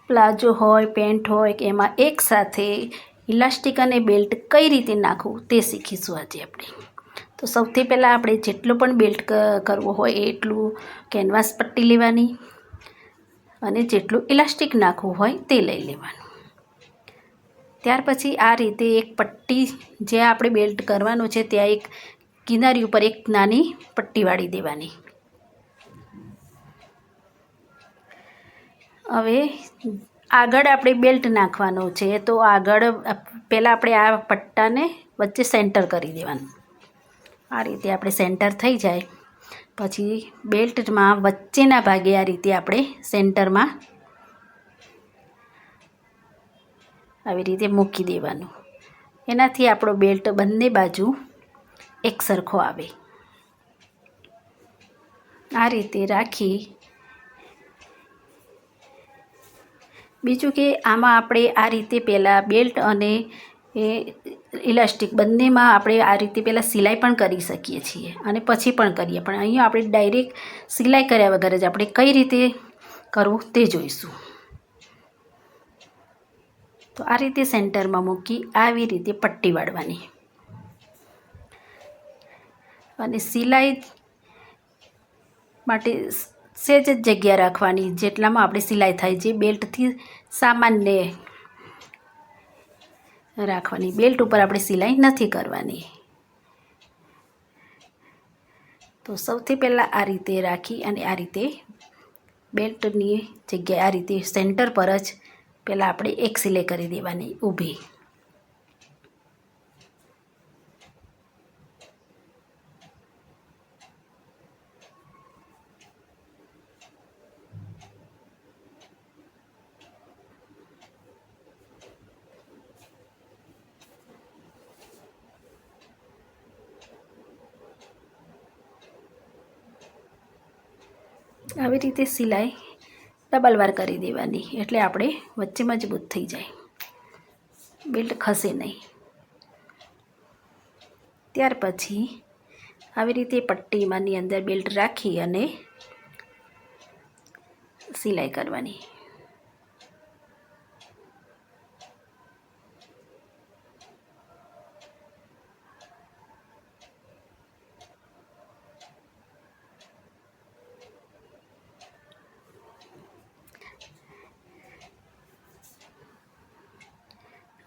Palazzo હોય, pant હોય કે એમાં એકસાથે ઇલાસ્ટિક અને બેલ્ટ કઈ રીતે નાખવું તે શીખીશું આજે આપણે. તો સૌથી પહેલાં આપણે જેટલો પણ બેલ્ટ કરવો હોય એટલું કેનવાસ પટ્ટી લેવાની અને જેટલું ઇલાસ્ટિક નાખવું હોય તે લઈ લેવાનું. ત્યાર પછી આ રીતે એક પટ્ટી જે આપણે બેલ્ટ કરવાનો છે ત્યાં એક કિનારી ઉપર એક નાની પટ્ટી વાળી દેવાની. હવે આગળ આપણે બેલ્ટ નાખવાનો છે તો આગળ પહેલાં આપણે આ પટ્ટાને વચ્ચે સેન્ટર કરી દેવાનું. આ રીતે આપણે સેન્ટર થઈ જાય પછી બેલ્ટમાં વચ્ચેના ભાગે આ રીતે આપણે સેન્ટરમાં આવી રીતે મૂકી દેવાનું. એનાથી આપણો બેલ્ટ બંને બાજુ એક સરખો આવે. આ રીતે રાખી બીજું કે આમાં આપણે આ રીતે પહેલાં બેલ્ટ અને ઇલાસ્ટિક બંનેમાં આપણે આ રીતે પહેલાં સિલાઈ પણ કરી શકીએ છીએ અને પછી પણ કરીએ, પણ અહીંયા આપણે ડાયરેક્ટ સિલાઈ કર્યા વગર જ આપણે કઈ રીતે કરવું તે જોઈશું. તો આ રીતે સેન્ટરમાં મૂકી આવી રીતે પટ્ટી વાળવાની અને સિલાઈ માટે સેજ જ જગ્યા રાખવાની જેટલામાં આપણે સિલાઈ થાય, જે બેલ્ટથી સામાન્ય રાખવાની. બેલ્ટ ઉપર આપણે સિલાઈ નથી કરવાની. તો સૌથી પહેલાં આ રીતે રાખી અને આ રીતે બેલ્ટની જગ્યાએ આ રીતે સેન્ટર પર જ પહેલાં આપણે એક સિલાઈ કરી દેવાની ઊભી. આવી રીતે સિલાઈ ડબલ વાર કરી દેવાની એટલે આપણે વચ્ચે મજબૂત થઈ જાય, બેલ્ટ ખસે નહીં. ત્યાર પછી આવી રીતે પટ્ટીમાંની અંદર બેલ્ટ રાખી અને સિલાઈ કરવાની.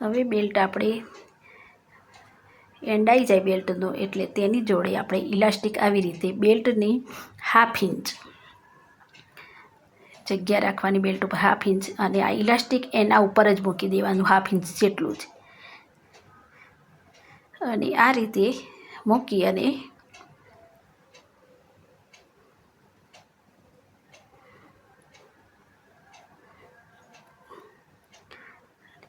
હવે બેલ્ટ આપણે એંડાઈ જાય બેલ્ટનો એટલે તેની જોડે આપણે ઇલાસ્ટિક આવી રીતે બેલ્ટની 1/2 ઇંચ જગ્યા રાખવાની, બેલ્ટ ઉપર 1/2 ઇંચ, અને આ ઇલાસ્ટિક એના ઉપર જ મૂકી દેવાનું 1/2 ઇંચ જેટલું જ. અને આ રીતે મૂકી અને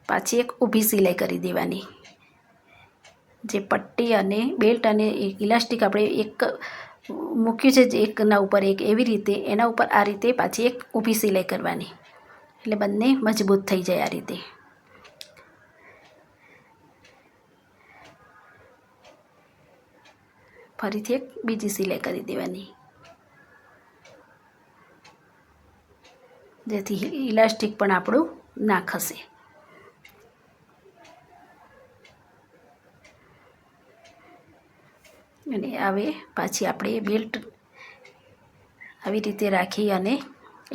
પાછી એક ઊભી સિલાઈ કરી દેવાની. જે પટ્ટી અને બેલ્ટ અને ઇલાસ્ટિક આપણે એક મૂક્યું છે જે એકના ઉપર એક, એવી રીતે એના ઉપર આ રીતે પાછી એક ઊભી સિલાઈ કરવાની એટલે બંને મજબૂત થઈ જાય. આ રીતે ફરીથી એક બીજી સિલાઈ કરી દેવાની જેથી ઇલાસ્ટિક પણ આપણું ના ખસે. અને હવે પાછી આપણે બેલ્ટ આવી રીતે રાખી અને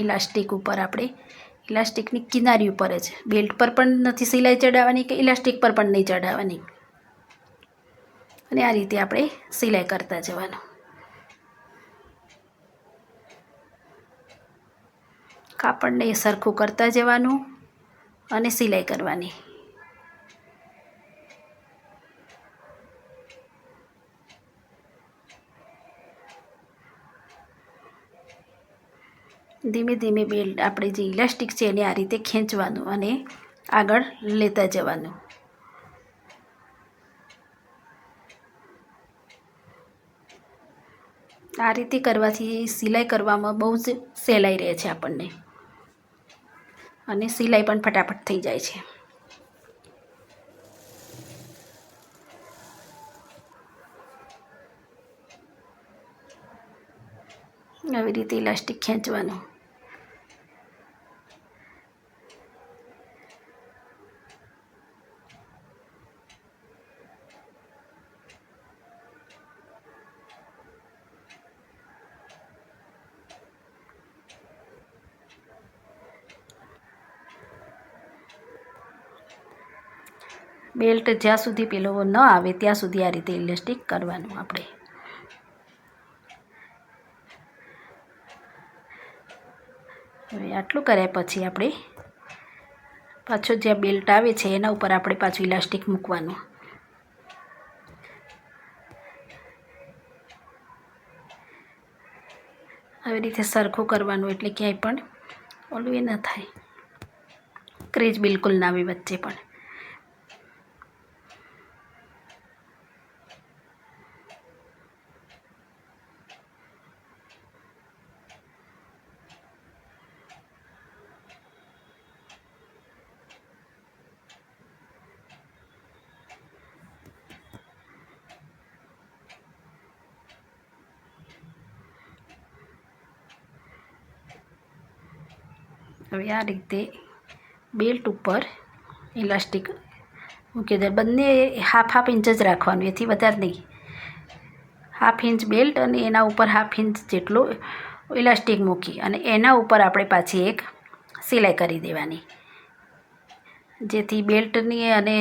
ઇલાસ્ટિક ઉપર આપણે ઇલાસ્ટિકની કિનારી ઉપર જ, બેલ્ટ પર પણ નથી સિલાઈ ચડાવવાની કે ઇલાસ્ટિક પર પણ નહીં ચડાવવાની. અને આ રીતે આપણે સિલાઈ કરતા જવાનું. કાપડને સરખું કરતા જવાનું અને સિલાઈ કરવાની. ધીમે ધીમે બેલ્ટ આપણે જે ઇલાસ્ટિક છે એને આ રીતે ખેંચવાનું અને આગળ લેતા જવાનું. આ રીતે કરવાથી સિલાઈ કરવામાં બહુ જ સહેલાઈ રહે છે આપણને અને સિલાઈ પણ ફટાફટ થઈ જાય છે. આવી રીતે ઇલાસ્ટિક ખેંચવાનું. બેલ્ટ જ્યાં સુધી પેલો ન આવે ત્યાં સુધી આ રીતે ઇલાસ્ટિક કરવાનું આપણે. હવે આટલું કર્યા પછી આપણે પાછો જ્યાં બેલ્ટ આવે છે એના ઉપર આપણે પાછું ઇલાસ્ટિક મૂકવાનું. આવી રીતે સરખું કરવાનું એટલે ક્યાંય પણ ઓલું એ ન થાય, ક્રીજ બિલકુલ ના આવે વચ્ચે પણ. હવે આ રીતે બેલ્ટ ઉપર ઇલાસ્ટિક મૂકી દે. બંને હાફ ઇંચ જ રાખવાનું, એથી વધારે નહીં. 1/2 ઇંચ બેલ્ટ અને એના ઉપર 1/2 ઇંચ જેટલું ઇલાસ્ટિક મૂકી અને એના ઉપર આપણે પાછી એક સિલાઈ કરી દેવાની, જેથી બેલ્ટની અને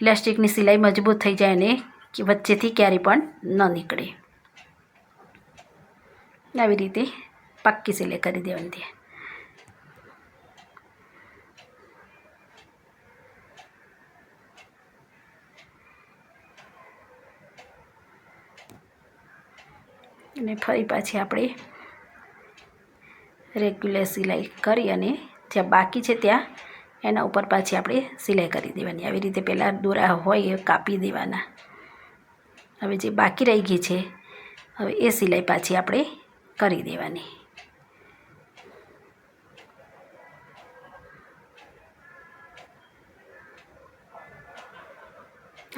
ઇલાસ્ટિકની સિલાઈ મજબૂત થઈ જાય અને વચ્ચેથી ક્યારેય પણ ન નીકળે. આવી રીતે પાક્કી સિલાઈ કરી દેવાની ત્યાં. અને ફરી પાછી આપણે રેગ્યુલર સિલાઈ કરી અને જ્યાં બાકી છે ત્યાં એના ઉપર પાછી આપણે સિલાઈ કરી દેવાની. આવી રીતે પહેલાં દોરા હોય એ કાપી દેવાના. હવે જે બાકી રહી ગઈ છે હવે એ સિલાઈ પાછી આપણે કરી દેવાની.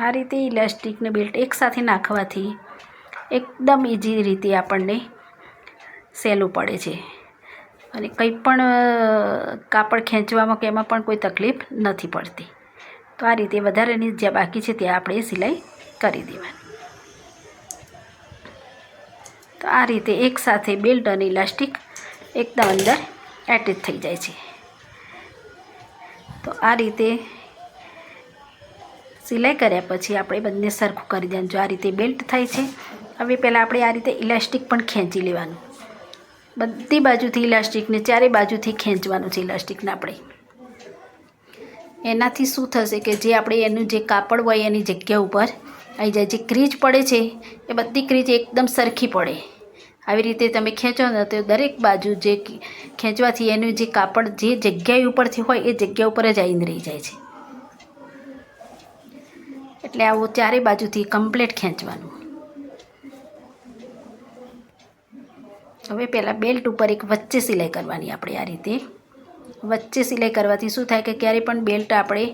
આ રીતે ઇલાસ્ટિકને બેલ્ટ એકસાથે નાખવાથી એકદમ ઇઝી રીતે આપણને સહેલું પડે છે અને કંઈ પણ કાપડ ખેંચવામાં કે એમાં પણ કોઈ તકલીફ નથી પડતી. તો આ રીતે વધારેની જ્યાં બાકી છે ત્યાં આપણે સિલાઈ કરી દેવાની. તો આ રીતે એકસાથે બેલ્ટ અને ઇલાસ્ટિક એકદમ અંદર એટેચ થઈ જાય છે. તો આ રીતે સિલાઈ કર્યા પછી આપણે બંને સરખું કરી દેવાનું. જો આ રીતે બેલ્ટ થાય છે, હવે પહેલાં આપણે આ રીતે ઇલાસ્ટિક પણ ખેંચી લેવાનું. બધી બાજુથી ઇલાસ્ટિકને ચારે બાજુથી ખેંચવાનું છે ઇલાસ્ટિકને આપણે. એનાથી શું થશે કે જે આપણે એનું જે કાપડ હોય એની જગ્યા ઉપર આવી જાય. જે ક્રીજ પડે છે એ બધી ક્રીજ એકદમ સરખી પડે. આવી રીતે તમે ખેંચો ને તો દરેક બાજુ જે ખેંચવાથી એનું જે કાપડ જે જગ્યા ઉપરથી હોય એ જગ્યા ઉપર જ આવીને રહી જાય છે. એટલે આવું ચારે બાજુથી કમ્પ્લીટ ખેંચવાનું. હવે પહેલાં બેલ્ટ ઉપર એક વચ્ચે સિલાઈ કરવાની આપણે. આ રીતે વચ્ચે સિલાઈ કરવાથી શું થાય કે ક્યારેય પણ બેલ્ટ આપણે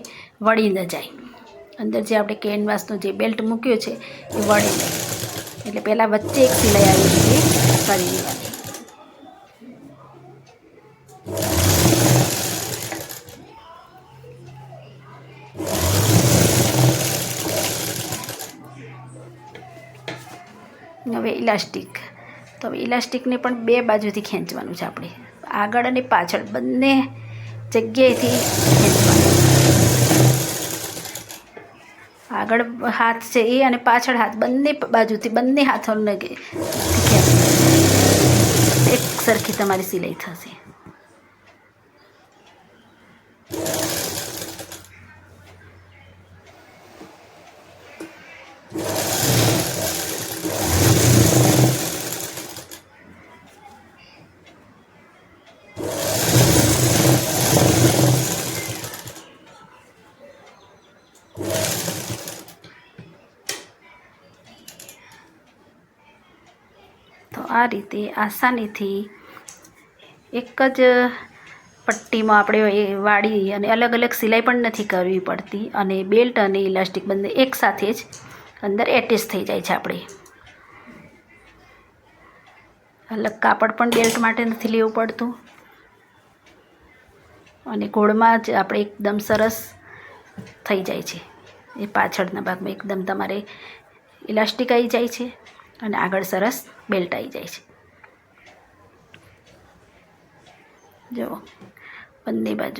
વળી ન જાય. અંદર જે આપણે કેનવાસનો જે બેલ્ટ મૂક્યો છે એ વળે નહીં. એટલે પહેલાં વચ્ચે એક સિલાઈ આવી રીતે કરી દેવાની. હવે ઇલાસ્ટિક, તો હવે ઇલાસ્ટિકને પણ બે બાજુથી ખેંચવાનું છે આપણે. આગળ અને પાછળ બંને જગ્યાએથી ખેંચવાનું. આગળ હાથ છે એ અને પાછળ હાથ બંને બાજુથી બંને હાથોને ખેંચવાનું. એક સરખી તમારી સિલાઈ થશે. તો આ રીતે આસાનીથી એક જ પટ્ટીમાં આપણે એ વાળી અને અલગ અલગ સિલાઈ પણ નથી કરવી પડતી અને બેલ્ટ અને ઇલાસ્ટિક બંને એકસાથે જ અંદર એટેચ થઈ જાય છે. આપણે અલગ કાપડ પણ બેલ્ટ માટે નથી લેવું પડતું અને ગોળમાં જ આપણે એકદમ સરસ થઈ જાય છે. એ પાછળના ભાગમાં એકદમ તમારે ઇલાસ્ટિક આવી જાય છે અને આગળ સરસ બેલ્ટ આવી જાય છે. જુઓ બંને બાજુ